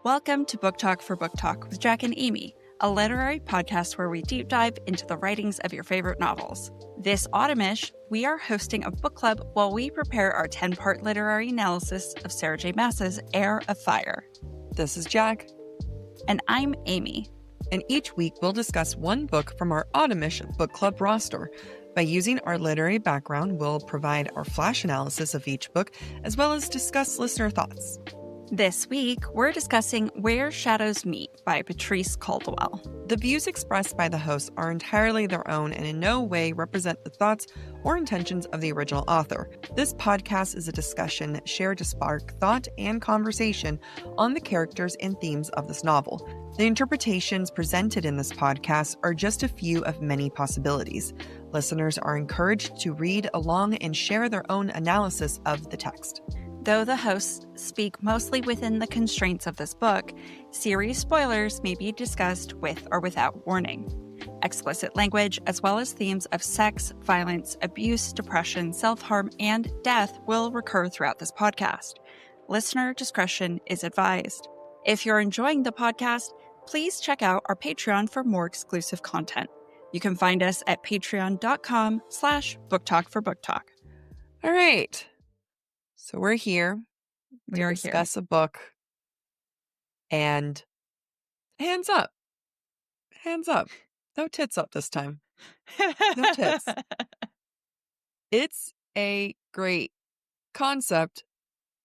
Welcome to Book Talk for Book Talk with Jac and Amy, a literary podcast where we deep dive into the writings of your favorite novels. This Autumnish, we are hosting a book club while we prepare our 10-part literary analysis of Sarah J. Maas's Heir of Fire. This is Jac. And I'm Amy. And each week we'll discuss one book from our Autumnish book club roster. By using our literary background, we'll provide our flash analysis of each book, as well as discuss listener thoughts. This week, we're discussing Where Shadows Meet by Patrice Caldwell. The views expressed by the hosts are entirely their own and in no way represent the thoughts or intentions of the original author. This podcast is a discussion shared to spark thought and conversation on the characters and themes of this novel. The interpretations presented in this podcast are just a few of many possibilities. Listeners are encouraged to read along and share their own analysis of the text. Though the hosts speak mostly within the constraints of this book, series spoilers may be discussed with or without warning. Explicit language, as well as themes of sex, violence, abuse, depression, self-harm, and death will recur throughout this podcast. Listener discretion is advised. If you're enjoying the podcast, please check out our Patreon for more exclusive content. You can find us at patreon.com/booktalkforbooktalk. All right. So we're here to discuss a book, and hands up. Hands up. No tits up this time. No tits. It's a great concept.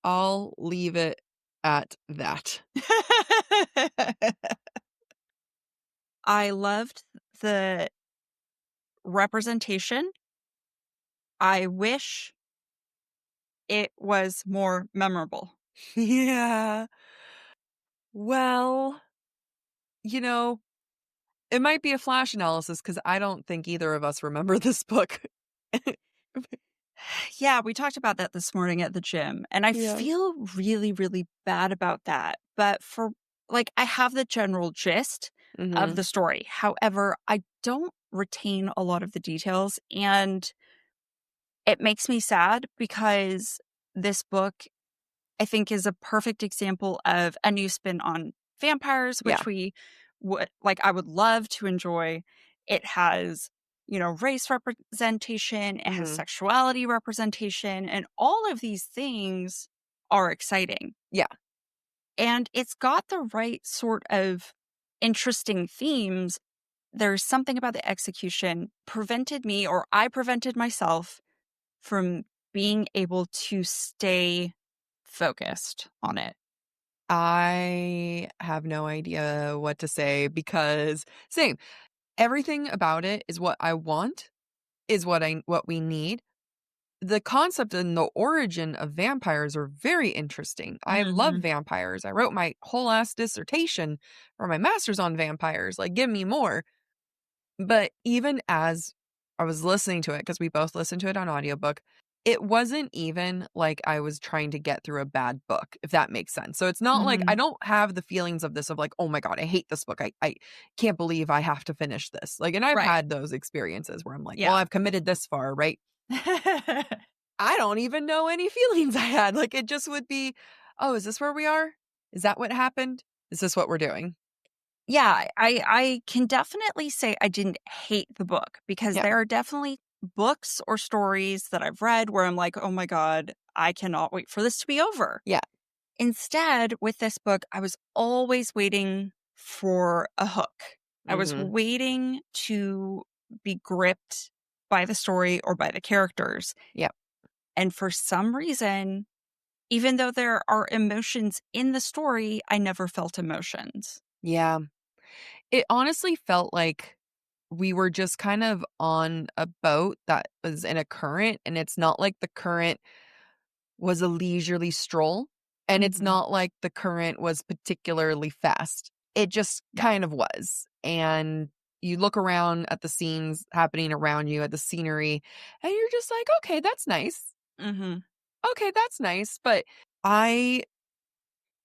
I'll leave it at that. I loved the representation. I wish it was more memorable. Yeah. Well, it might be a flash analysis because I don't think either of us remember this book. Yeah, we talked about that this morning at the gym, and I feel really, really bad about that. But I have the general gist of the story. However, I don't retain a lot of the details, and it makes me sad because this book, I think, is a perfect example of a new spin on vampires, which I would love to enjoy. It has, race representation, it has sexuality representation, and all of these things are exciting. Yeah. And it's got the right sort of interesting themes. There's something about the execution I prevented myself from being able to stay focused on it. I have no idea what to say because same. Everything about it is what I want, is what we need. The concept and the origin of vampires are very interesting. I love vampires. I wrote my whole ass dissertation for my master's on vampires. Like, give me more. But even as I was listening to it, because we both listened to it on audiobook, it wasn't even like I was trying to get through a bad book, if that makes sense. So it's not like I don't have the feelings of this of like, oh my God, I hate this book. I can't believe I have to finish this. Like, and I've had those experiences where I'm like, well, I've committed this far, right? I don't even know any feelings I had. Like, it just would be, oh, is this where we are? Is that what happened? Is this what we're doing? Yeah, I can definitely say I didn't hate the book because there are definitely books or stories that I've read where I'm like, oh my God, I cannot wait for this to be over. Yeah. Instead, with this book, I was always waiting for a hook. I was waiting to be gripped by the story or by the characters. Yeah. And for some reason, even though there are emotions in the story, I never felt emotions. Yeah. It honestly felt like we were just kind of on a boat that was in a current, and it's not like the current was a leisurely stroll, and it's not like the current was particularly fast. It just kind of was. And you look around at the scenes happening around you, at the scenery, and you're just like, okay, that's nice. Okay, that's nice. But I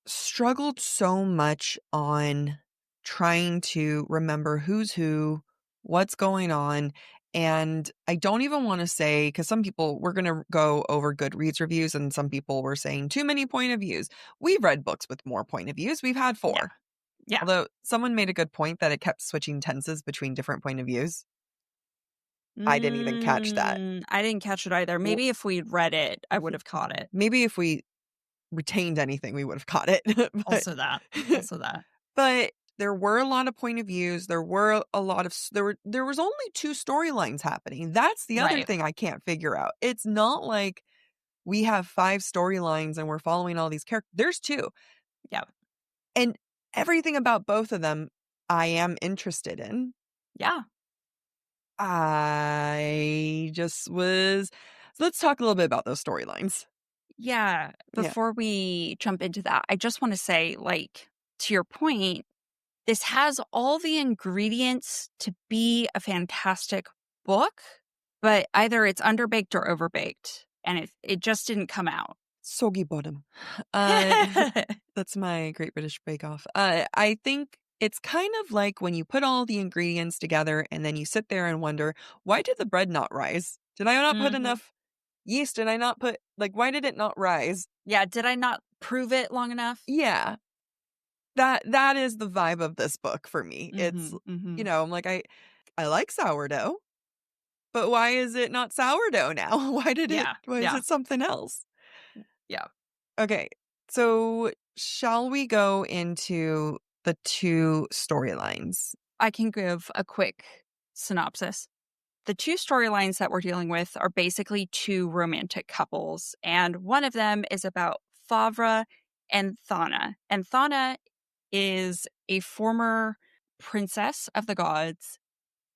struggled so much on trying to remember who's who, what's going on, And I don't even want to say, because some people, we're going to go over Goodreads reviews, and some people were saying too many point of views. We've read books with more point of views. We've had 4. Yeah. Yeah. Although someone made a good point that it kept switching tenses between different point of views. I didn't even catch that. I didn't catch it either. Maybe if we'd read it, I would have caught it. Maybe if we retained anything, we would have caught it. Also that. Also that. But there were a lot of point of views. There were a lot of there was only 2 storylines happening. That's the other thing I can't figure out. It's not like we have 5 storylines and we're following all these characters. There's 2. Yeah. And everything about both of them I am interested in. Yeah. I just was let's talk a little bit about those storylines. Yeah. Before we jump into that, I just want to say, like, to your point, this has all the ingredients to be a fantastic book, but either it's underbaked or overbaked, and it just didn't come out. Soggy bottom. That's my Great British Bake Off. I think it's kind of like when you put all the ingredients together and then you sit there and wonder, why did the bread not rise? Did I not put enough yeast? Did I not put, why did it not rise? Yeah, did I not prove it long enough? Yeah. That is the vibe of this book for me. It's, I'm like, I like sourdough, but why is it not sourdough now? Why is it something else? Yeah. Okay. So shall we go into the 2 storylines? I can give a quick synopsis. The 2 storylines that we're dealing with are basically 2 romantic couples, and one of them is about Favre and Thana. And Thana is a former princess of the gods,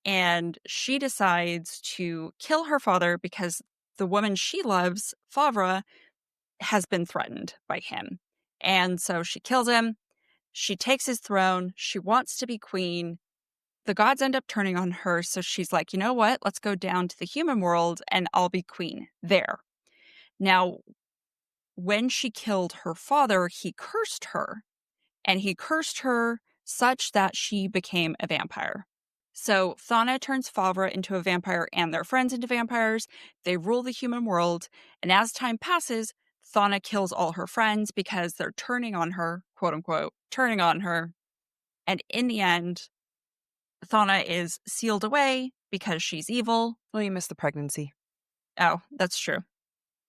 and she decides to kill her father because the woman she loves, Favre, has been threatened by him. And so she kills him. She takes his throne. She wants to be queen. The gods end up turning on her. So she's like, you know what? Let's go down to the human world and I'll be queen there. Now, when she killed her father, he cursed her. And he cursed her such that she became a vampire. So Thana turns Favre into a vampire and their friends into vampires. They rule the human world. And as time passes, Thana kills all her friends because they're turning on her, quote unquote, turning on her. And in the end, Thana is sealed away because she's evil. Well, you missed the pregnancy. Oh, that's true.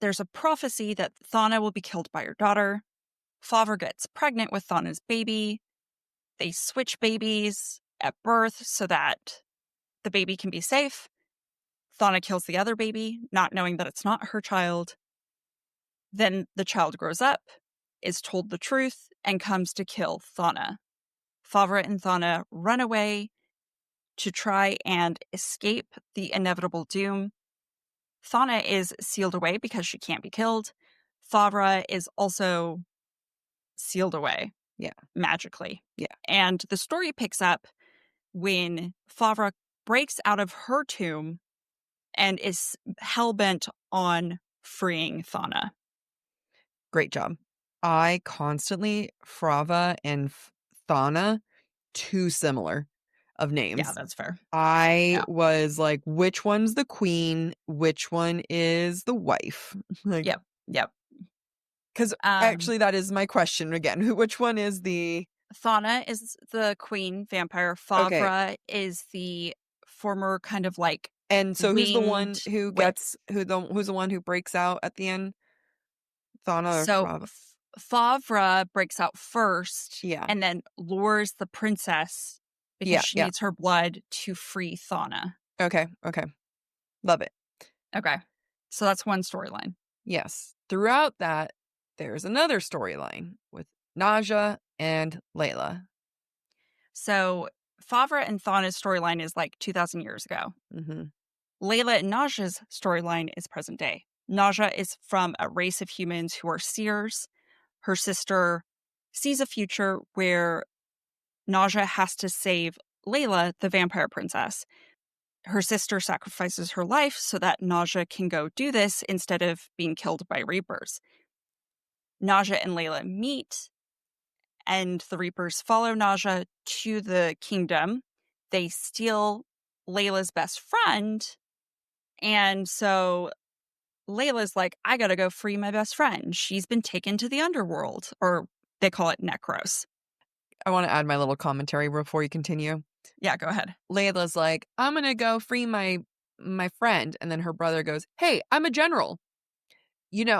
There's a prophecy that Thana will be killed by her daughter. Favre gets pregnant with Thana's baby. They switch babies at birth so that the baby can be safe. Thana kills the other baby, not knowing that it's not her child. Then the child grows up, is told the truth, and comes to kill Thana. Favre and Thana run away to try and escape the inevitable doom. Thana is sealed away because she can't be killed. Favre is also sealed away. Yeah. Magically. Yeah. And the story picks up when Favre breaks out of her tomb and is hell-bent on freeing Thana. Great job. I constantly, Frava and Thana, too similar of names. Yeah, that's fair. I was like, which one's the queen? Which one is the wife? Yep. Because actually, that is my question again. Which one is the... Thana is the queen vampire. Favre is the former kind of like... And so who's the one who gets... who's the one who breaks out at the end? Thana or Favre? Favre breaks out first. Yeah. And then lures the princess because she needs her blood to free Thana. Okay. Love it. Okay. So that's one storyline. Yes. Throughout that, there's another storyline with Najja and Leyla. So Favre and Thana's storyline is like 2,000 years ago. Mm-hmm. Leyla and Najja's storyline is present day. Najja is from a race of humans who are seers. Her sister sees a future where Najja has to save Leyla, the vampire princess. Her sister sacrifices her life so that Najja can go do this instead of being killed by reapers. Najja and Leyla meet, and the reapers follow Najja to the kingdom. They steal Layla's best friend And so Layla's like, I gotta go free my best friend. She's been taken to the underworld, or they call it Necros. I want to add my little commentary before you continue. Yeah, go ahead. Layla's like, I'm gonna go free my friend. And then her brother goes, hey, I'm a general.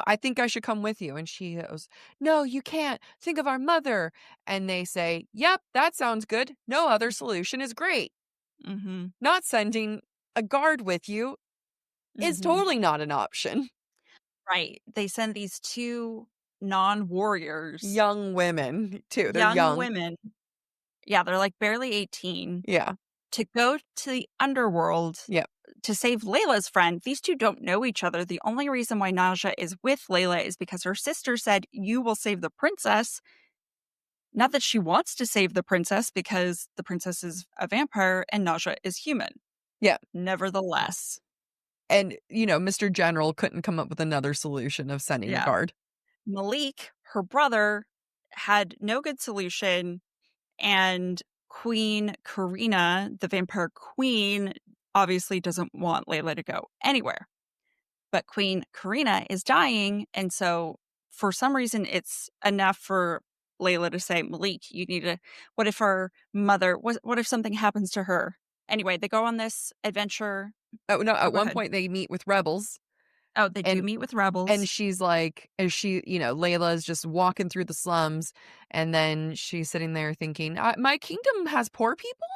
I think I should come with you. And she goes, no, you can't. Think of our mother. And they say, yep, that sounds good. No other solution is great. Mm-hmm. Not sending a guard with you is Mm-hmm. totally not an option. Right. They send these two non-warriors, Young women, too. They're young young. women. Yeah, they're like barely 18 Yeah. to go to the underworld Yep. to save Layla's friend. These two don't know each other. The only reason why Najja is with Layla is because her sister said, you will save the princess. Not that she wants to save the princess because the princess is a vampire and Najja is human. Yeah. Nevertheless. And, Mr. General couldn't come up with another solution of sending a Yeah. guard. Malik, her brother, had no good solution. And Queen Karina, the vampire queen, obviously doesn't want Layla to go anywhere. But Queen Karina is dying. And so for some reason, it's enough for Layla to say, Malik, you need to, what if our mother, what if something happens to her? Anyway, they go on this adventure. Oh, no, Oh, at go one ahead. point they meet with rebels. Oh, they do And meet with and rebels. she's like, Layla's just walking through the slums, and then she's sitting there thinking, my kingdom has poor people?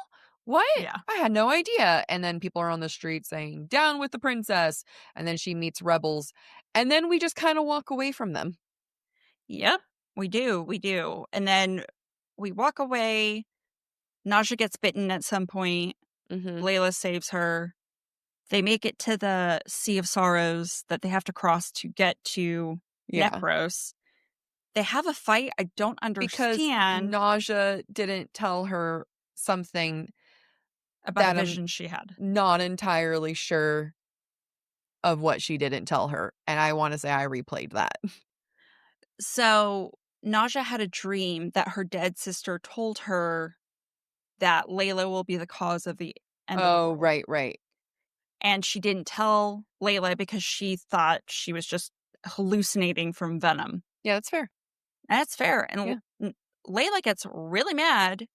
What? Yeah. I had no idea. And then people are on the street saying, down with the princess. And then she meets rebels. And then we just kind of walk away from them. Yep. We do. We do. And then we walk away. Najja gets bitten at some point. Mm-hmm. Layla saves her. They make it to the Sea of Sorrows that they have to cross to get to Yeah. Necros. They have a fight I don't Because understand Nausea didn't tell her something about a that I'm vision she had. not entirely sure of what she didn't tell her. And I want to say I replayed that. So, Najja had a dream that her dead sister told her that Layla will be the cause of the end of the Oh, world. right. And she didn't tell Layla because she thought she was just hallucinating from venom. Yeah, that's fair. And that's fair. And Yeah. Layla gets really mad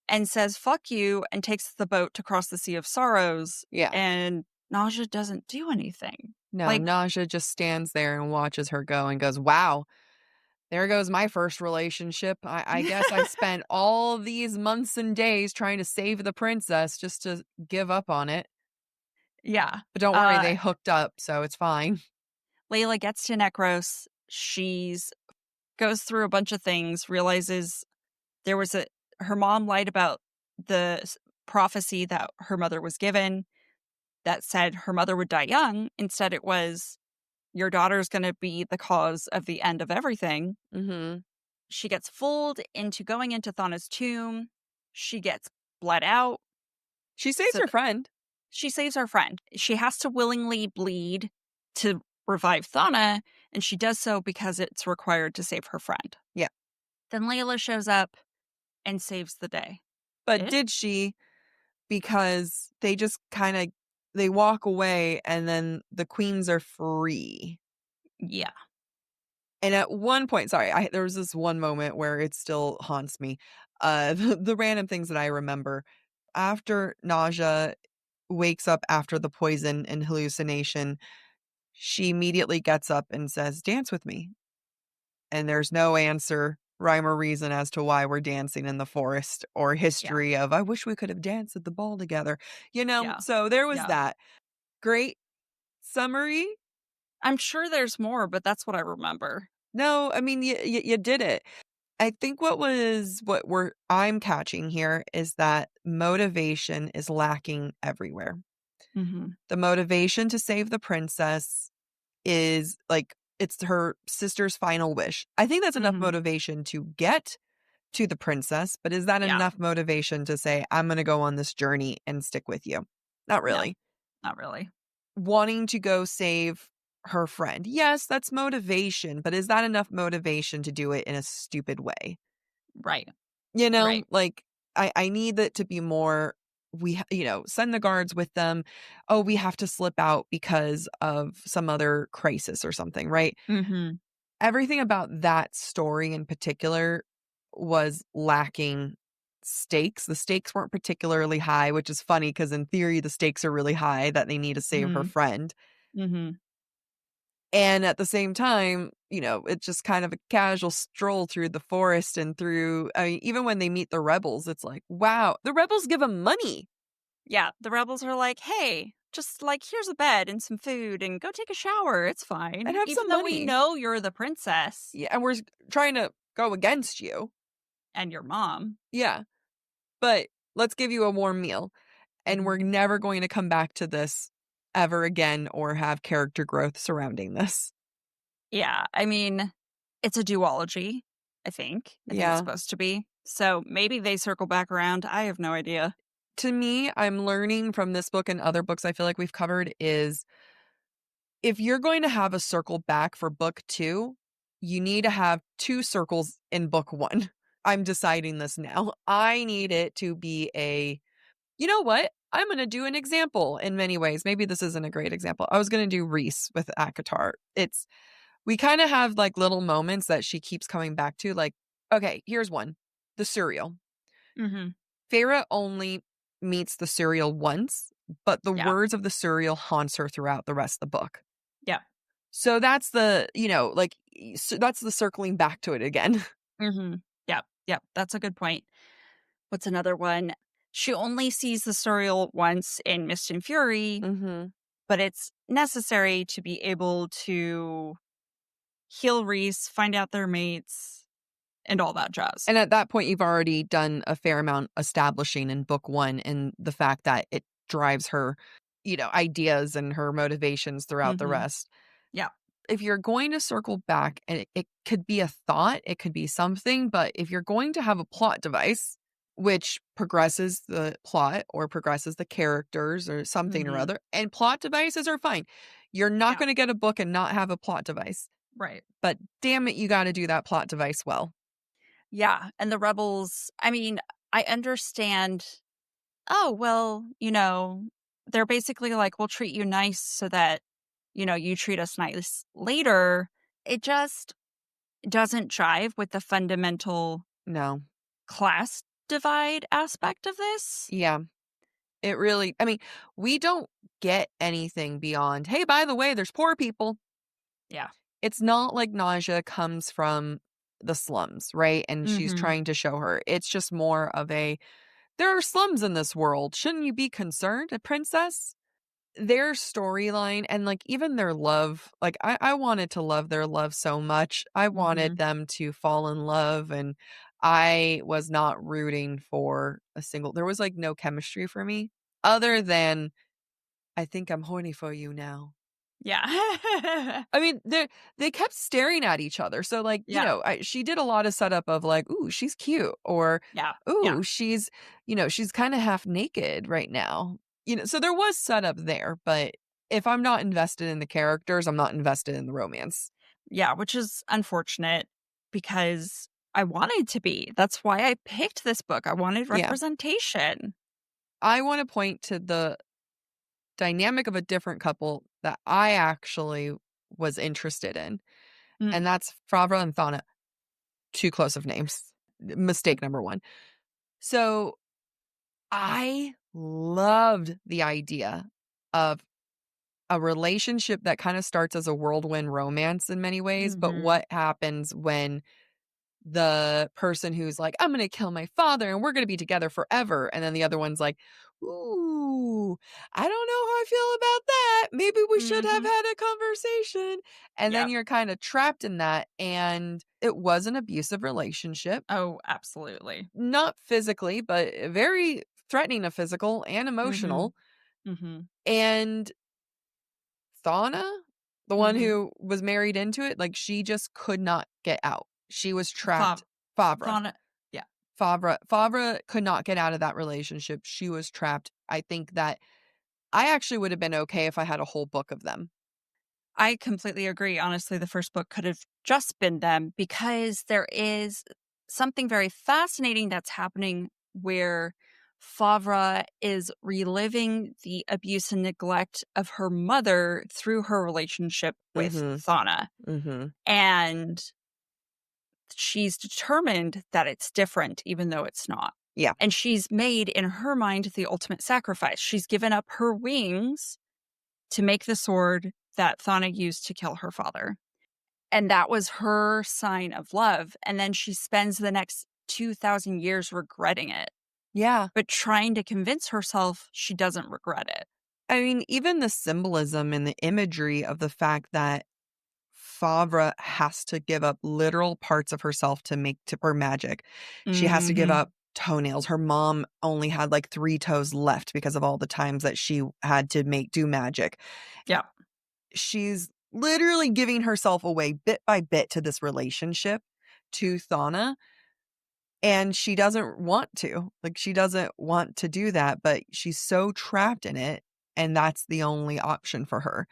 and says, fuck you, and takes the boat to cross the Sea of Sorrows. Yeah. And Najja doesn't do anything. No, Like, Nausea just stands there and watches her go and goes, wow, there goes my first relationship. I guess I spent all these months and days trying to save the princess just to give up on it. yeah. But don't worry, they hooked up, so it's fine. Layla gets to Necros. Goes through a bunch of things, realizes her mom lied about the prophecy that her mother was given that said her mother would die young. Instead, it was, your daughter's going to be the cause of the end of everything. Mm-hmm. She gets fooled into going into Thana's tomb. She gets bled out. She saves So her friend. she saves her friend. She has to willingly bleed to revive Thana, and she does so because it's required to save her friend. Yeah. Then Layla shows up and saves the day. But did she? Because they just they walk away and then the queens are free. Yeah. And at one point, sorry, there was this one moment where it still haunts me. The random things that I remember after Nausea wakes up after the poison and hallucination, she immediately gets up and says, "Dance with me." And there's no answer, rhyme or reason as to why we're dancing in the forest or Yeah. history of, I wish we could have danced at the ball together. Yeah. So there was Yeah. that. Great summary. I'm sure there's more, but that's what I remember. No, I mean, you did it. I think I'm catching here is that motivation is lacking everywhere. Mm-hmm. The motivation to save the princess is like, it's her sister's final wish. I think that's enough Mm-hmm. motivation to get to the princess, but is that enough motivation to say, I'm going to go on this journey and stick with you? Not really. No, not really. Wanting to go save her friend. Yes, that's motivation, but is that enough motivation to do it in a stupid way? Right. You know, Right. like I need it to be more send the guards with them. Oh, we have to slip out because of some other crisis or something, right? Mhm. Everything about that story in particular was lacking stakes. The stakes weren't particularly high, which is funny because in theory, the stakes are really high that they need to save her Mhm. friend. Mhm. And at the same time, it's just kind of a casual stroll through the forest and even when they meet the rebels, it's like, wow, the rebels give them money Yeah, the rebels are like, "Hey, just, like, here's a bed and some food and go take a shower, it's and fine. have Even some though we money. know you're the princess Yeah, and we're trying to go against you. and your mom." Yeah, but let's give you a warm meal. And we're Mhm. never going to come back to this ever again or have character growth surrounding this. Yeah, I mean, it's a duology, I think. I think it's Yeah. supposed to be. So, maybe they circle back around, I have no idea. To me, I'm learning from this book and other books I feel like we've covered is if you're going to have a circle back for book 2, you need to have 2 circles in book 1. I'm deciding this now. I need it to be you know what? I'm going to do an example in many ways. Maybe this isn't a great example. I was going to do Reese with Akatar. We kind of have like little moments that she keeps coming back to. Like, okay, here's one: the cereal. Mhm. Feyre only meets the cereal once, but the Yeah. words of the cereal haunts her throughout the rest of the book. Yeah. So that's that's the circling back to it again. Mhm. Yep. Yep. That's a good point. What's another one? She only sees the cereal once in Mist and Fury, Mhm. but it's necessary to be able to heal Reese, find out their mates, and all that jazz. And at that point, you've already done a fair amount establishing in book 1 and the fact that it drives her, ideas and her motivations throughout the Mhm. rest. Yeah. If you're going to circle back, and it could be a thought, it could be something, but if you're going to have a plot device, which progresses the plot or progresses the characters or something or Mhm. other, and plot devices are fine. You're not Yeah. going to get a book and not have a plot device. Right. But damn it, you got to do that plot device well. Yeah, and the rebels, I mean, I understand, "Oh, well, they're basically like, 'We'll treat you nice so that, you treat us nice later.'" It just doesn't jive with the fundamental No. class divide aspect of this. Yeah. I mean, we don't get anything beyond, hey, by the way, there's poor people. Yeah. It's not like Najja comes from the slums, right? And she's Mhm. trying to show her. It's just more of there are slums in this world. Shouldn't you be concerned, a princess? Their storyline and like even their love, like I wanted to love their love so much. I wanted Mhm. them to fall in love and I was not rooting for there was like no chemistry for me other than I think I'm horny for you now. Yeah. I mean, they kept staring at each other. So, like, Yeah. she did a lot of setup of like, "Ooh, she's cute," or Yeah. Yeah. "Ooh, she's kind of half naked right now." So there was setup there, but if I'm not invested in the characters, I'm not invested in the romance. Yeah, which is unfortunate because I wanted to be. That's why I picked this book. I wanted Yeah. representation. I want to point to the dynamic of a different couple that I actually was interested in, Mm, and that's Favre and Thana. Too close of names. Mistake number 1. So I loved the idea of a relationship that kind of starts as a whirlwind romance in many ways, but mhm. what happens when the person who's like, "I'm gonna kill my father and we're gonna be together forever," and then the other one's like, "Ooh, I don't know how I feel about that. Maybe we should have Mhm. had a conversation." And then Yep. you're kind of trapped in that, and it was an abusive relationship. Oh, absolutely. Not physically, but very threatening of physical and Mhm. emotional. Mhm. And Thana, the one Mhm. who was married into it, like, she just could not get out. She was trapped. Fav Favre. Fauna yeah. Favre could not get out of that relationship. She was trapped. I think that I actually would have been okay if I had a whole book of them. I completely agree. Honestly, the first book could have just been them because there is something very fascinating that's happening where Favre is reliving the abuse and neglect of her mother through her relationship with Mhm. Thana. Mhm. And she's determined that it's different, even though it's not. Yeah. And she's made, in her mind, the ultimate sacrifice. She's given up her wings to make the sword that Thana used to kill her father. And that was her sign of love. And then she spends the next 2,000 years regretting it, Yeah. but trying to convince herself she doesn't regret it. I mean, even the symbolism and the imagery of the fact that Favre has to give up literal parts of herself to make to her magic. She has to give Mhm. up toenails. Her mom only had like 3 toes left because of all the times that she had to do magic. Yeah. She's literally giving herself away bit by bit to this relationship to Thana, and she doesn't want to. Like, she doesn't want to do that, but she's so trapped in it, and that's the only option for her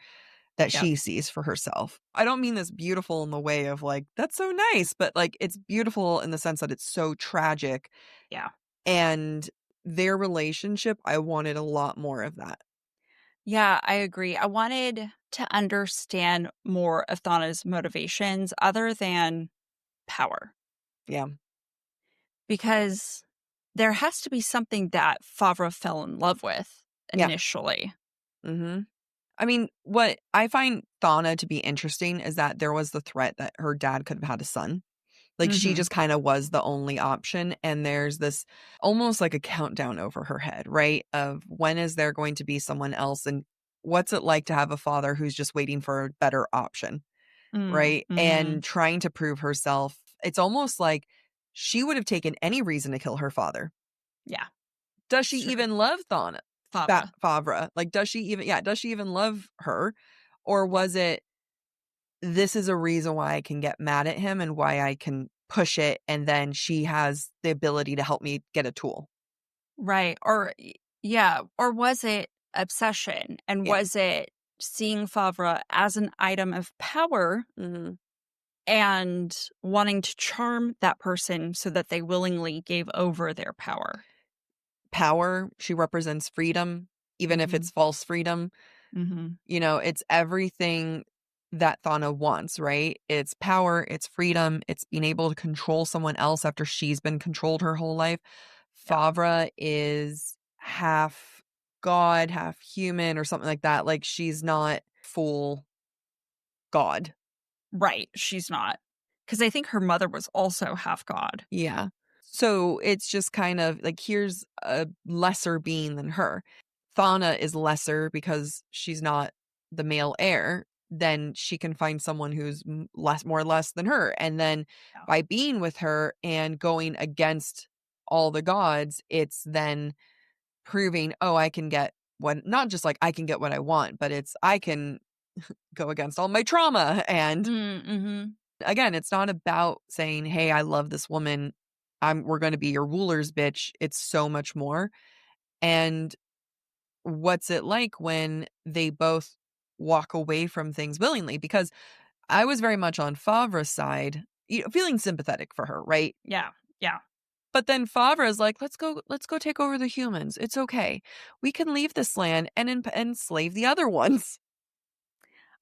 that Yep. she sees for herself. I don't mean this beautiful in the way of like, that's so nice, but like it's beautiful in the sense that it's so tragic. Yeah. And their relationship, I wanted a lot more of that. Yeah, I agree. I wanted to understand more of Thana's motivations other than power, Yeah. because there has to be something that Favre fell in love with Yeah. initially. Hmm. I mean, what I find Thana to be interesting is that there was the threat that her dad could have had a son. Like, she Mhm. just kind of was the only option, and there's this almost like a countdown over her head, right? Of when is there going to be someone else, and what's it like to have a father who's just waiting for a better option, Mm, right? And mhm. trying to prove herself. It's almost like she would have taken any reason to kill her father. Yeah, Does she it's true. even love Thana? Favre. Favre? Like, does she even love her? Or was it, this is a reason why I can get mad at him and why I can push it, and then she has the ability to help me get a tool. Right, or yeah, or was it obsession, and Yeah. was it seeing Favre as an item of power Mhm. and wanting to charm that person so that they willingly gave over their power? Power, she represents freedom, even if Mhm, it's false freedom. mhm, You know, it's everything that Thana wants, right? It's power, it's freedom, it's being able to control someone else after she's been controlled her whole life. yeah, Favre is half god, half human or something like that. Like, she's not full god. right, she's not, because I think her mother was also half god. Yeah. So it's just kind of like, here's a lesser being than her. Thana is lesser because she's not the male heir. Then she can find someone who's more or less than her. And then Yeah, by being with her and going against all the gods, it's then proving, oh, I can get what, not just like I can get what I want, but it's I can go against all my trauma. And mhm, again, it's not about saying, "Hey, I love this woman. We're gonna be your ruler's bitch." It's so much more. And what's it like when they both walk away from things willingly? Because I was very much on Favre's side, feeling sympathetic for her, right? yeah, yeah. But then Favre is like, let's go take over the humans. It's okay. We can leave this land and enslave the other ones."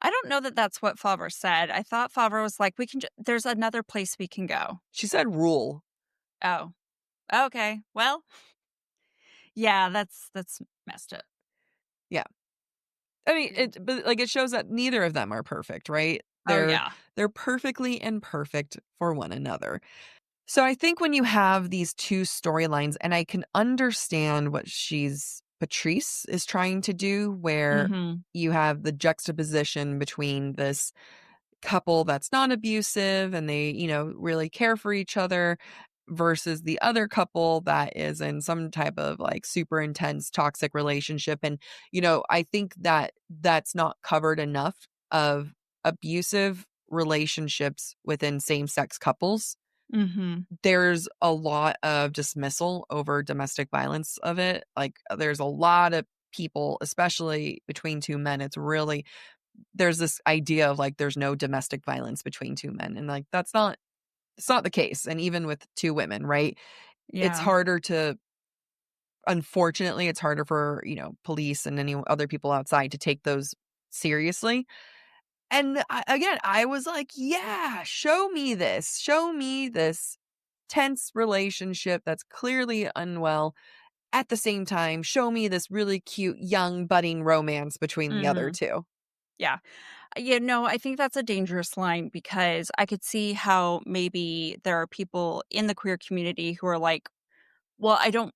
I don't know that that's what Favre said. I thought Favre was like, "We can there's another place we can go." She said rule. Oh, okay, well, yeah, that's messed up. Yeah. I mean, but like, it shows that neither of them are perfect, right? Oh, They're yeah. they're perfectly imperfect for one another. So I think when you have these two storylines, and I can understand what Patrice is trying to do, where Mhm. you have the juxtaposition between this couple that's not abusive and they, really care for each other versus the other couple that is in some type of like super intense toxic relationship. And, I think that that's not covered enough of abusive relationships within same sex couples. Mhm. There's a lot of dismissal over domestic violence of it. Like, there's a lot of people, especially between two men. It's really, there's this idea of like there's no domestic violence between two men, and like it's not the case. And even with two women, right? It's Yeah. harder to unfortunately, it's harder for, police and any other people outside to take those seriously. And again, I was like, yeah, show me this. Show me this tense relationship that's clearly unwell. At the same time, show me this really cute, young, budding romance between the other Mhm. two. Yeah. I think that's a dangerous line because I could see how maybe there are people in the queer community who are like, well, I don't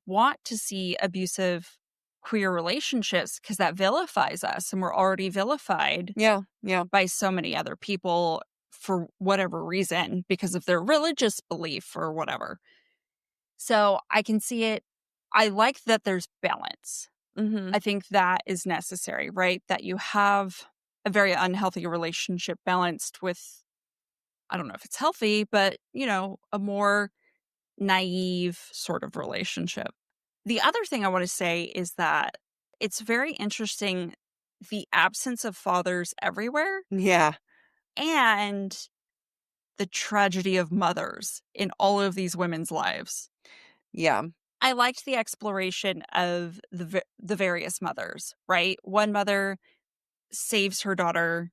want to see abusive queer relationships because that vilifies us and we're already vilified Yeah, yeah. by so many other people for whatever reason because of their religious belief or whatever. So I can see it. I like that there's balance. Mhm. I think that is necessary, right? That you have a very unhealthy relationship balanced with, I don't know if it's healthy, but, a more naive sort of relationship. The other thing I want to say is that it's very interesting the absence of fathers everywhere Yeah, and the tragedy of mothers in all of these women's lives. yeah, I liked the exploration of the various mothers, right? One mother saves her daughter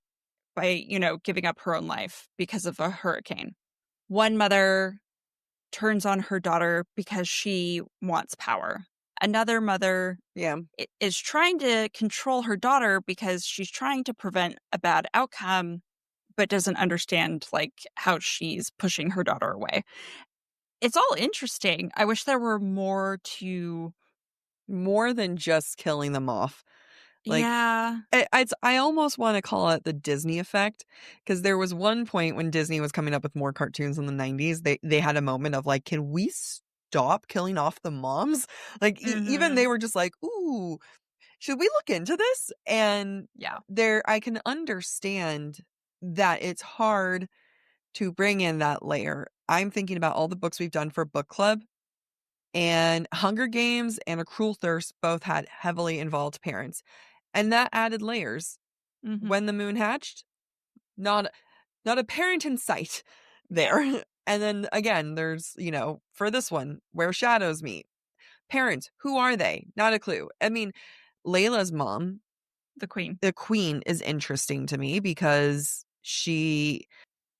by, giving up her own life because of a hurricane. One mother turns on her daughter because she wants power. Another mother yeah. is trying to control her daughter because she's trying to prevent a bad outcome, but doesn't understand like how she's pushing her daughter away. It's all interesting. I wish there were more to. More than just killing them off. Like, Yeah. I almost wanna call it the Disney effect, because there was one point when Disney was coming up with more cartoons in the '90s, they had a moment of like, "Can we stop killing off the moms?" Like, even Mhm. they were just like, "Ooh, should we look into this?" And Yeah. I can understand that it's hard to bring in that layer. I'm thinking about all the books we've done for book club, and Hunger Games and A Cruel Thirst both had heavily involved parents, and that added layers. Mhm. When the moon hatched, not not a parent in sight Yeah. there. And then again, there's, for this one, Where Shadows Meet. Parents, who are they? Not a clue. I mean, Layla's mom, The queen. the queen, is interesting to me because she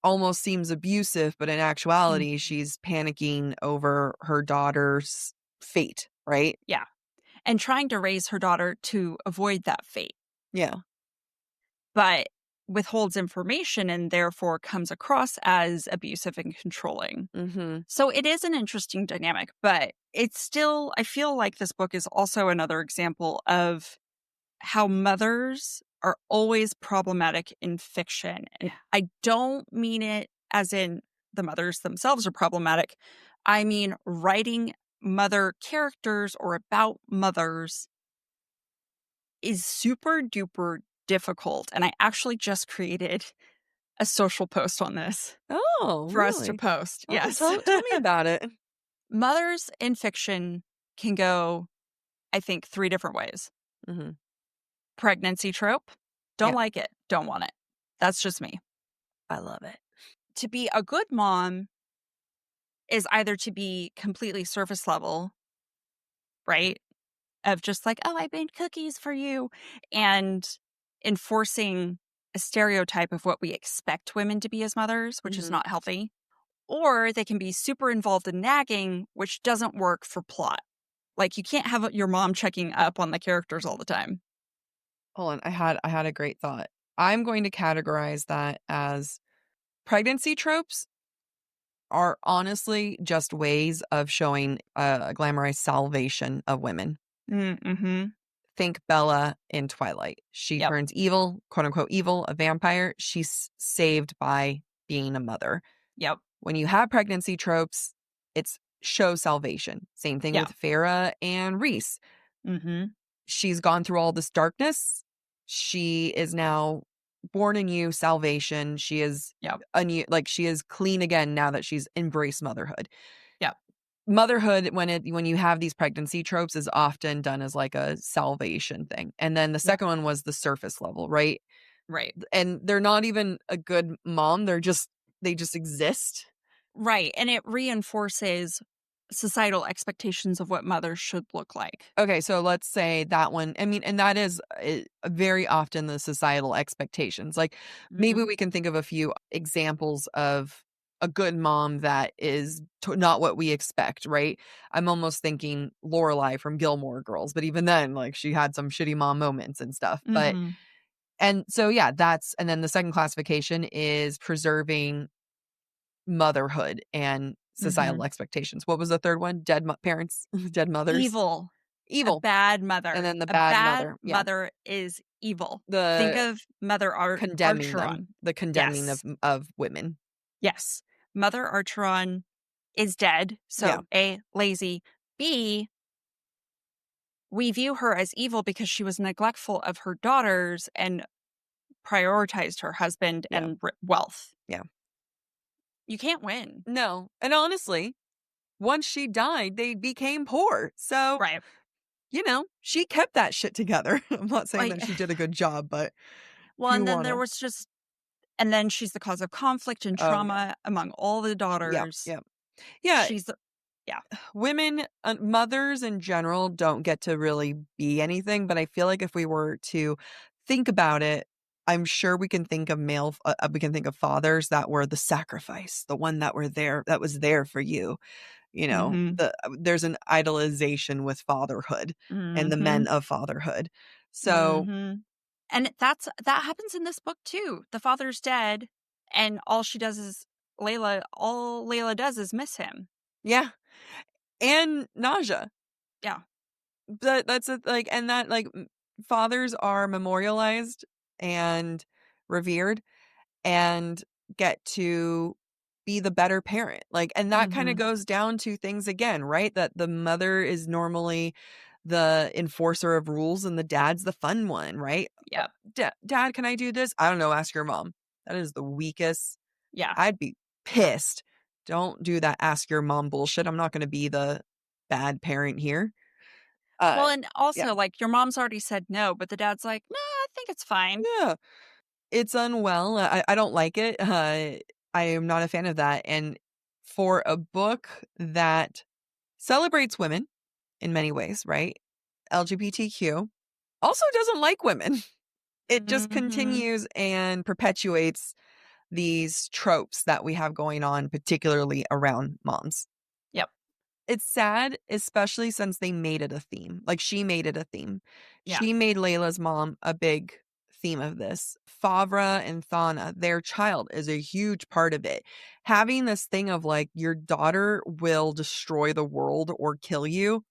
almost seems abusive, but in actuality, Mhm. she's panicking over her daughter's fate, right? Yeah. And trying to raise her daughter to avoid that fate, Yeah. but withholds information and therefore comes across as abusive and controlling. Mhm. So it is an interesting dynamic, but it's still, I feel like this book is also another example of how mothers are always problematic in fiction. And Yeah. I don't mean it as in the mothers themselves are problematic. I mean, writing mother characters or about mothers is super duper difficult. And I actually just created a social post on this Oh, for us to really? post. Oh, Yes. tell me about it. Mothers in fiction can go, I think, three different ways. Mhm. Pregnancy trope. Don't Yeah. like it. Don't want it. That's just me. I love it. To be a good mom is either to be completely surface level, right? Of just like, oh, I made cookies for you, and enforcing a stereotype of what we expect women to be as mothers, which is Mhm. not healthy. Or they can be super involved in nagging, which doesn't work for plot. Like, you can't have your mom checking up on the characters all the time. Hold on, I had a great thought. I'm going to categorize that as pregnancy tropes are honestly just ways of showing a glamorized salvation of women. Mhm. Think Bella in Twilight. She Yep. turns evil, quote unquote evil, a vampire. She's saved by being a mother. Yep. When you have pregnancy tropes, it's show salvation. Same thing Yeah. with Farah and Reese. Mhm. She's gone through all this darkness. She is now born anew, salvation. She is Yep. a new, like she is clean again now that she's embraced motherhood. Yep. Motherhood, when you have these pregnancy tropes, is often done as like a salvation thing. And then the Yeah. second one was the surface level, right? Right. And they're not even a good mom. They just exist. Right. And it reinforces societal expectations of what mothers should look like. Okay, so let's say that one. I mean, and that is very often the societal expectations. Like maybe Mhm. we can think of a few examples of a good mom that is not what we expect, right? I'm almost thinking Lorelai from Gilmore Girls, but even then, like she had some shitty mom moments and stuff. But Mhm. and so yeah, and then the second classification is preserving motherhood and societal Mhm. expectations. What was the third one? Parents, dead mothers, Evil. A evil. bad And mother. then the A bad bad mother, yeah. mother is evil. Think The of Mother condemning them, Archeron. the condemning Yes. of women. Yes. Mother Archeron is dead, Yeah, so A, lazy, B, we view her as evil because she was neglectful of her daughters and prioritized her husband yeah, and wealth. yeah. You can't win. No, and honestly, once she died, they became poor. So, Right. she kept that shit together. I'm not saying Like, that she did a good job, but if well, you and then there wanna. was just, and then she's the cause of conflict and Oh, yeah. trauma among all the Yeah, daughters. yeah. Yeah, She's the, yeah. women, mothers in general don't get to really be anything, but I feel like if we were to think about it, I'm sure we can think of we can think of fathers that were the sacrifice, the one that was there for you. Mhm. There's an idolization with fatherhood and the men Mhm. of fatherhood. So, Mhm. And that happens in this book too. The father's dead, and all Layla does is miss him. yeah, and Nausea. Yeah. That's a, like, and that, like, fathers are memorialized and revered and get to be the better parent. Like, and that kind of Mhm. goes down to things again, right? That the mother is normally the enforcer of rules and the dad's the fun one, right? Yep. Dad, can I do this? I don't know. Ask your mom. That is the weakest. Yeah. I'd be pissed. Don't do that. Ask your mom bullshit. I'm not going to be the bad parent here. Uh, Well, and yeah, also, like, your mom's already said no, but the dad's like, "Nah, I think it's fine." yeah. It's unwell. I don't like it. I am not a fan of that. And for a book that celebrates women in many ways, right? LGBTQ also doesn't like women. It just Mhm. continues and perpetuates these tropes that we have going on, particularly around moms. Yep. It's sad, especially since they made it a theme. Like, she made it a theme. Yeah. She made Layla's mom a big theme of this. Favre and Thana, their child, is a huge part of it. Having this thing of, like, your daughter will destroy the world or kill you.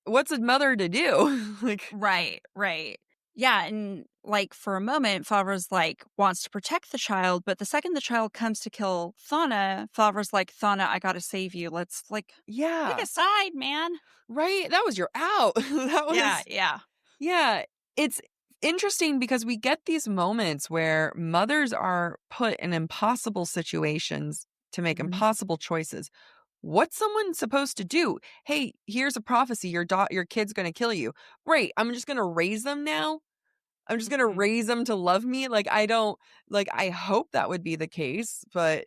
What's a mother to do? Like, Right, right. Yeah, and, like, for a moment, Favre's, like, wants to protect the child, but the second the child comes to kill Thana, Favre's like, "Thana, I gotta save you. Let's, like, pick a yeah, side, man." right? That was your out. That Yeah, was, yeah. yeah. It's interesting because we get these moments where mothers are put in impossible situations to make Mhm. impossible choices. What's someone supposed to do? Hey, here's a prophecy. Your kid's going to kill you. Great. I'm just going to raise them now. I'm just going to Mhm. raise them to love me. Like, I don't, like, I hope that would be the case, but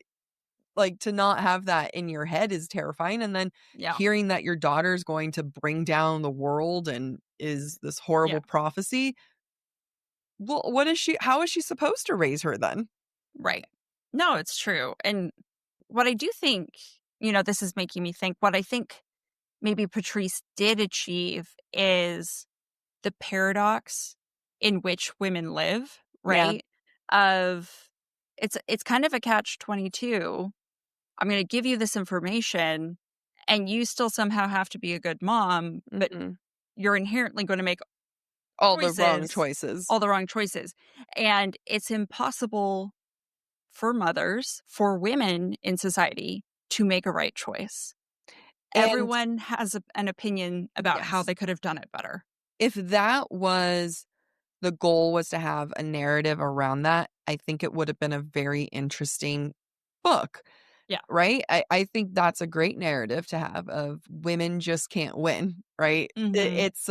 like, to not have that in your head is terrifying. And then Yeah, hearing that your daughter's going to bring down the world and is this yeah, horrible prophecy. Well, how is she supposed to raise her then? right. No, it's true, and what I do think, this is making me think, what I think maybe Patrice did achieve is the paradox in which women live, Yeah. right? Of it's kind of a catch-22. I'm gonna give you this information, and you still somehow have to be a good mom, but Mhm. you're inherently gonna make All the wrong choices, choices. all the wrong choices, and it's impossible for mothers, for women in society to make a right choice. And Everyone has an opinion about how yes, they could have done it better. if that was the goal, was to have a narrative around that, I think it would have been a very interesting book, Yeah. right? I think that's a great narrative to have of women just can't win, right? Mhm. It's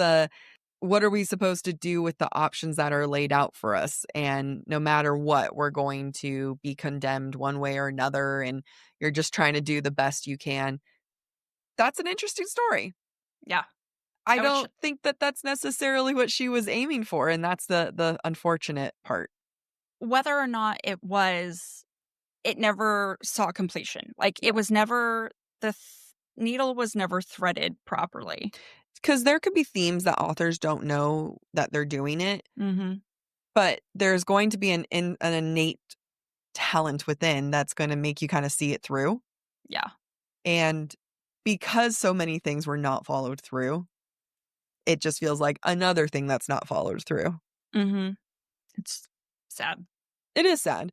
what are we supposed to do with the options that are laid out for us? And no matter what, we're going to be condemned one way or another, and you're just trying to do the best you can. that's an interesting story. Yeah. I Which, don't think that that's necessarily what she was aiming for, and that's the unfortunate part. whether or not it was, it never saw completion. Like, it Yeah. was never, the needle was never threaded properly. Because there could be themes that authors don't know that they're doing it, Mhm. but there's going to be an innate talent within that's gonna make you kinda see it through, Yeah. and because so many things were not followed through, it just feels like another thing that's not followed through. Mhm. It's sad. It is sad.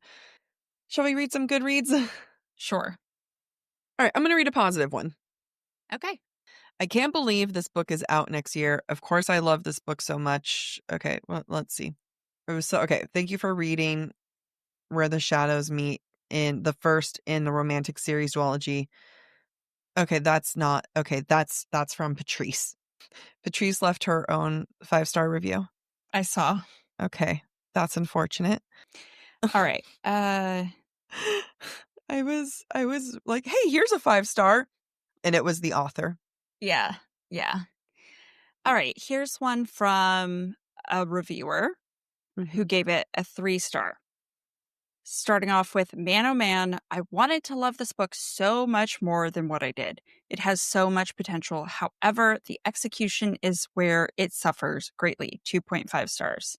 Shall we read some good reads? Sure. Alright, I'm gonna read a positive one. Okay. I can't believe this book is out next year. Of course, I love this book so much. Okay, well, let's see. It was so okay. Thank you for reading Where the Shadows Meet in the first in the romantic series duology. Okay, that's not okay. That's from Patrice. Patrice left her own 5-star review. I saw. Okay, that's unfortunate. All right. I was like, hey, here's a 5-star, and it was the author. Yeah. Yeah. All right. Here's one from a reviewer Mhm. who gave it a 3-star. Starting off with, man, oh man, I wanted to love this book so much more than what I did. It has so much potential. However, the execution is where it suffers greatly. 2.5 stars.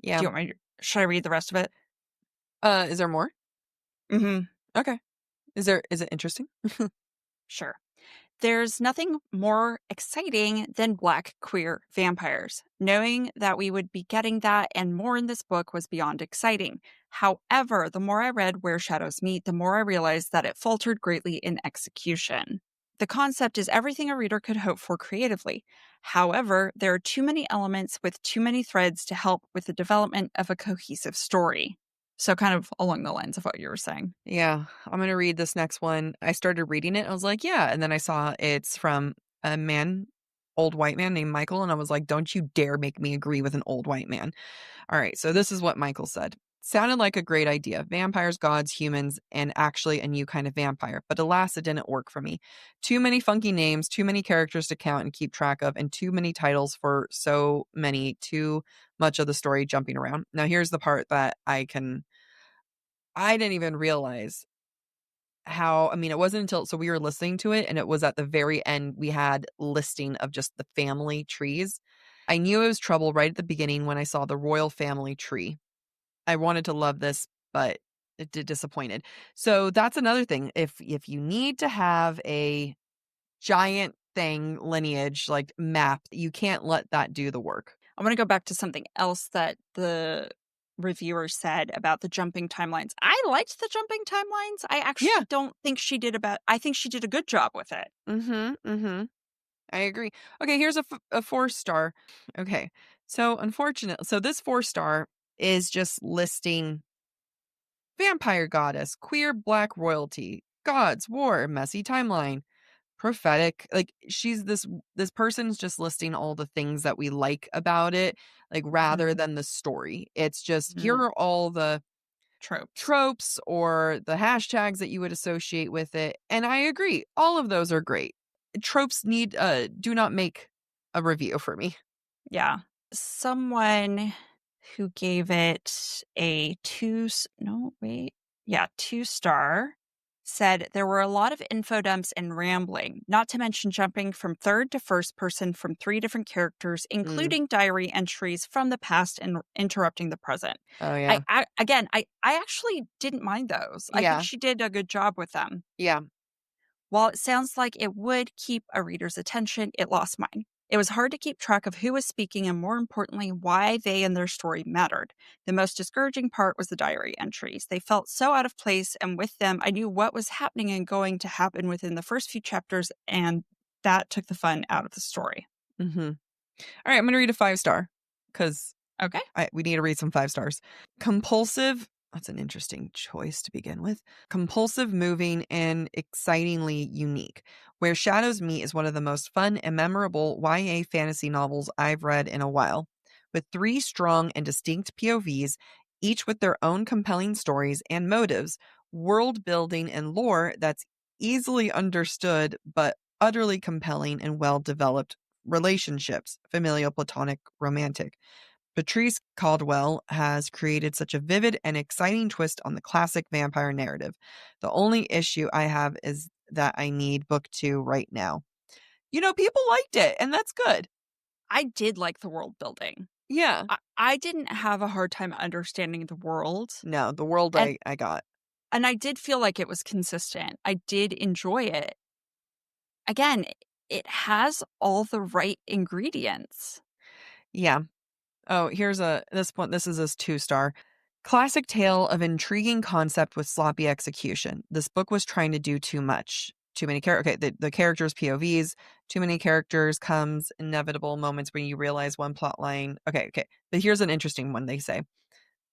Yeah. Do you want me to, should I read the rest of it? Is there more? Mm-hmm. Okay. Is it interesting? Sure. There's nothing more exciting than Black queer vampires. Knowing that we would be getting that and more in this book was beyond exciting. However, the more I read Where Shadows Meet, the more I realized that it faltered greatly in execution. The concept is everything a reader could hope for creatively. However, there are too many elements with too many threads to help with the development of a cohesive story. So, kind of along the lines of what you were saying. Yeah, I'm gonna read this next one. I started reading it. I was like, yeah, and then I saw it's from a man, old white man named Michael, and I was like, don't you dare make me agree with an old white man. All right, so this is what Michael said. Sounded like a great idea. Vampires, gods, humans, and actually a new kind of vampire. But alas, it didn't work for me. Too many funky names, too many characters to count and keep track of, and too many titles for so many, too much of the story jumping around. Now, here's the part that I didn't even realize how, I mean, it wasn't until so we were listening to it and it was at the very end we had listing of just the family trees. I knew it was trouble right at the beginning when I saw the royal family tree. I wanted to love this, but it did disappointed. So that's another thing. If you need to have a giant thing lineage like map, you can't let that do the work. I want to go back to something else that the reviewer said about the jumping timelines. I liked the jumping timelines. I Yeah. actually don't think I think she did a good job with it. Mhm. Mhm. I agree. Okay, here's a 4-star. Okay. So this 4-star is just listing vampire goddess, queer black royalty, gods, war, messy timeline, prophetic. Like she's this person's just listing all the things that we like about it, like rather Mhm. than the story. It's just here Mhm. are all the Tropes. tropes or the hashtags that you would associate with it. And I agree. All of those are great. Tropes need do not make a review for me. Yeah. Someone who gave it a no, wait. Yeah, 2-star said there were a lot of info dumps and rambling, not to mention jumping from third to first person from 3 different characters, Mm. including diary entries from the past and interrupting the present. Oh yeah. I actually didn't mind those. I think Yeah. she did a good job with them. Yeah. While it sounds like it would keep a reader's attention, it lost mine. It was hard to keep track of who was speaking and, more importantly, why they and their story mattered. The most discouraging part was the diary entries. They felt so out of place, and with them, I knew what was happening and going to happen within the first few chapters, and that took the fun out of the story. Mhm. All right, I'm going to read a 5-star cuz Okay. we need to read some 5 stars. Compulsive, that's an interesting choice to begin with. Compulsive, moving, and excitingly unique. Where Shadows Meet is one of the most fun and memorable YA fantasy novels I've read in a while. With 3 strong and distinct POVs, each with their own compelling stories and motives, world building, and lore that's easily understood but utterly compelling and well-developed relationships, familial, platonic, romantic. Patrice Caldwell has created such a vivid and exciting twist on the classic vampire narrative. The only issue I have is that I need book 2 right now. People liked it, and that's good. I did like the world building. Yeah. I didn't have a hard time understanding the world. No, the world And I got. and I did feel like it was consistent. I did enjoy it. Again, it has all the right ingredients. Yeah. Oh, here's this one. This is a 2-star. Classic tale of intriguing concept with sloppy execution. This book was trying to do too much. Too many characters. Okay, the characters' POVs. Too many characters comes inevitable moments when you realize one plot line. Okay. But here's an interesting one. They say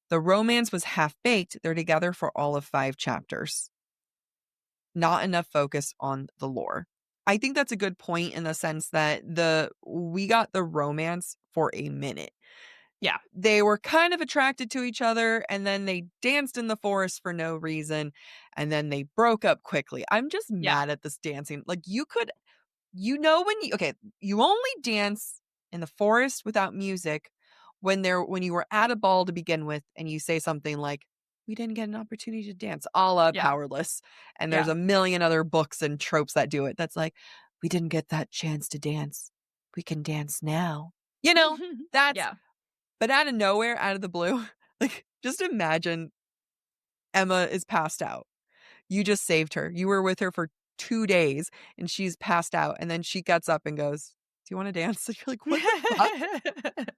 the romance was half baked. They're together for all of 5 chapters. Not enough focus on the lore. I think that's a good point in the sense that we got the romance for a minute. Yeah. They were kind of attracted to each other, and then they danced in the forest for no reason, and then they broke up quickly. I'm just Yeah. mad at this dancing. Like, you only dance in the forest without music when you were at a ball to begin with, and you say something like, "We didn't get an opportunity to dance," a la Yeah. Powerless. And there's Yeah. a million other books and tropes that do it. That's like, "We didn't get that chance to dance. We can dance now." That's Yeah. But out of nowhere, out of the blue, like, just imagine Emma is passed out. You just saved her. You were with her for 2 days, and she's passed out, and then she gets up and goes, "Do you wanna dance?" And you're like, "What the fuck?"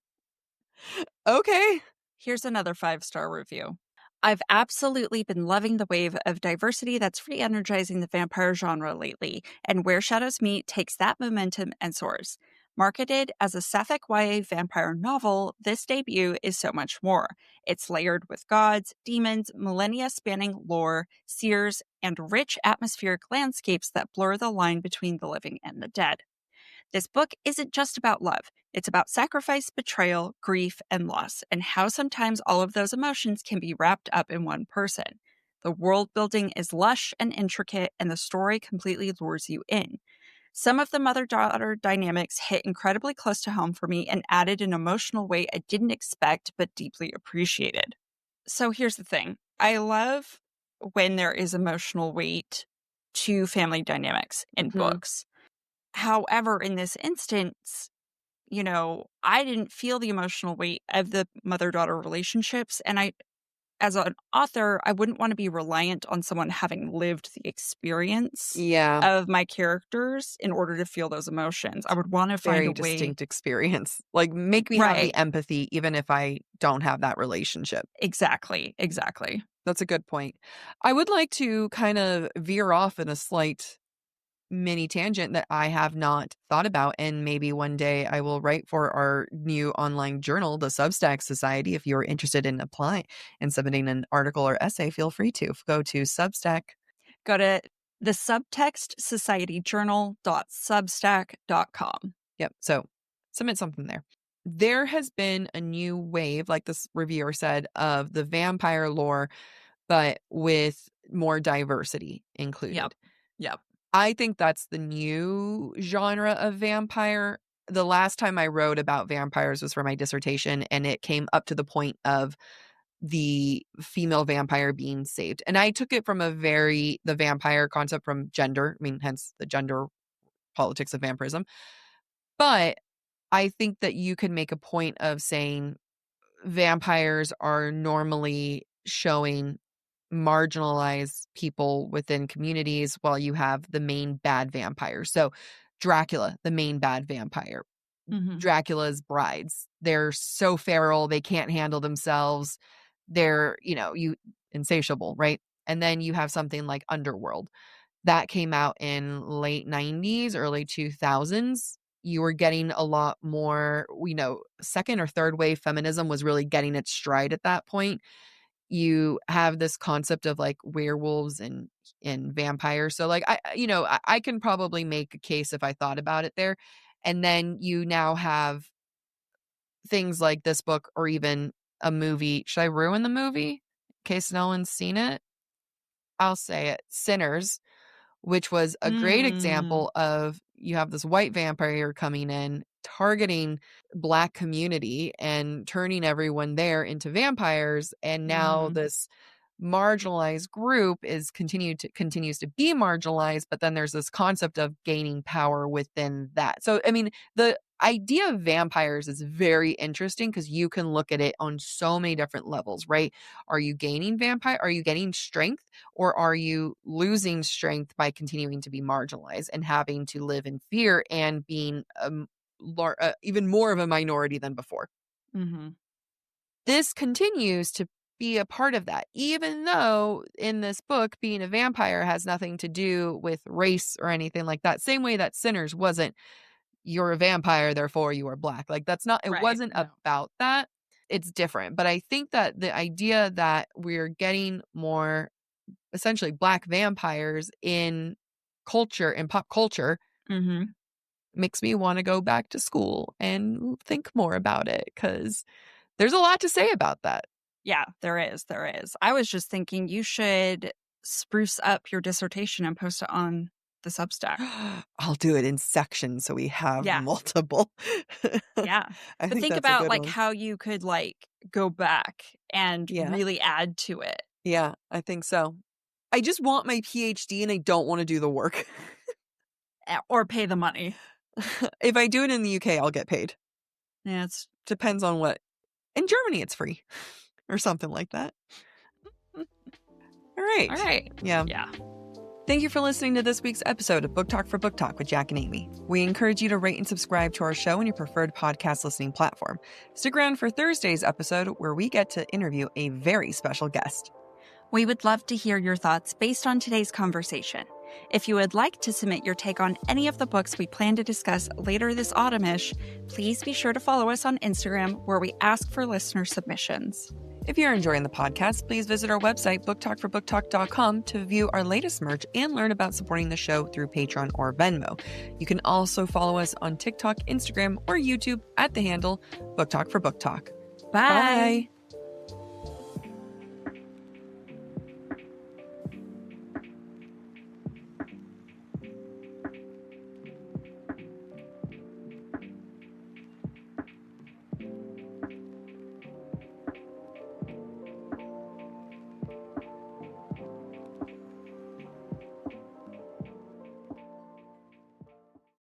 Okay. Here's another 5-star review. I've absolutely been loving the wave of diversity that's re-energizing the vampire genre lately, and Where Shadows Meet takes that momentum and soars. Marketed as a Sapphic YA vampire novel, this debut is so much more. It's layered with gods, demons, millennia-spanning lore, seers, and rich atmospheric landscapes that blur the line between the living and the dead. This book isn't just about love. It's about sacrifice, betrayal, grief, and loss, and how sometimes all of those emotions can be wrapped up in one person. The world building is lush and intricate, and the story completely lures you in. Some of the mother daughter dynamics hit incredibly close to home for me and added an emotional weight I didn't expect but deeply appreciated. So here's the thing, I love when there is emotional weight to family dynamics in Mhm. books. However, in this instance, I didn't feel the emotional weight of the mother-daughter relationships, and as an author, I wouldn't wanna be reliant on someone having lived the experience Yeah. of my characters in order to feel those emotions. I would wanna find a Very way. distinct experience. Like, make me have the Right. empathy even if I don't have that relationship. Exactly, exactly. That's a good point. I would like to kind of veer off in a slight mini tangent that I have not thought about, and maybe one day I will write for our new online journal, the Substack Society. If you're interested in applying and submitting an article or essay, feel free to go to Substack. Go to the subtextsocietyjournal.substack.com. Yep. So submit something there. There has been a new wave, like this reviewer said, of the vampire lore, but with more diversity Yep. included. Yep. I think that's the new genre of vampire. The last time I wrote about vampires was for my dissertation, and it came up to the point of the female vampire being saved. And I took it from the vampire concept from gender, I mean, hence the gender politics of vampirism. But I think that you can make a point of saying vampires are normally showing marginalized people within communities while you have the main bad vampire. So Dracula, the main bad vampire. Mhm. Dracula's brides. They're so feral, they can't handle themselves. They're, insatiable, right? And then you have something like Underworld. That came out in late 90s, early 2000s. You were getting a lot more, second or third wave feminism was really getting its stride at that point. You have this concept of like werewolves and vampires. So like I can probably make a case if I thought about it there. And then you now have things like this book or even a movie. Should I ruin the movie in case no one's seen it? I'll say it. Sinners, which was a great Mm. example of you have this white vampire coming in, targeting Black community and turning everyone there into vampires. And now this marginalized group continues to be marginalized, but then there's this concept of gaining power within that. So, I mean, the idea of vampires is very interesting because you can look at it on so many different levels, right? Are you gaining Are you getting strength, or are you losing strength by continuing to be marginalized and having to live in fear and being even more of a minority than before? This continues to be a part of that, even though in this book, being a vampire has nothing to do with race or anything like that. Same way that Sinners wasn't, you're a vampire, therefore you are Black. Like, that's not, it wasn't about that. It's different. But I think that the idea that we're getting more essentially Black vampires in culture and pop culture makes me want to go back to school and think more about it, because there's a lot to say about that. Yeah, there is. There is. I was just thinking you should spruce up your dissertation and post it on the Substack. I'll do it in sections so we have multiple. Yeah. But think about like how you could like go back and really add to it. Yeah, I think so. I just want my PhD and I don't want to do the work. Or pay the money. If I do it in the UK, I'll get paid. Yeah, it depends on what. In Germany, it's free or something like that. All right. Yeah. Thank you for listening to this week's episode of Book Talk for Book Talk with Jac and Amy. We encourage you to rate and subscribe to our show on your preferred podcast listening platform. Stick around for Thursday's episode, where we get to interview a very special guest. We would love to hear your thoughts based on today's conversation. If you would like to submit your take on any of the books we plan to discuss later this autumnish, please be sure to follow us on Instagram, where we ask for listener submissions. If you're enjoying the podcast, please visit our website, booktalkforbooktalk.com, to view our latest merch and learn about supporting the show through Patreon or Venmo. You can also follow us on TikTok, Instagram, or YouTube at the handle BookTalk for Book Talk. Bye.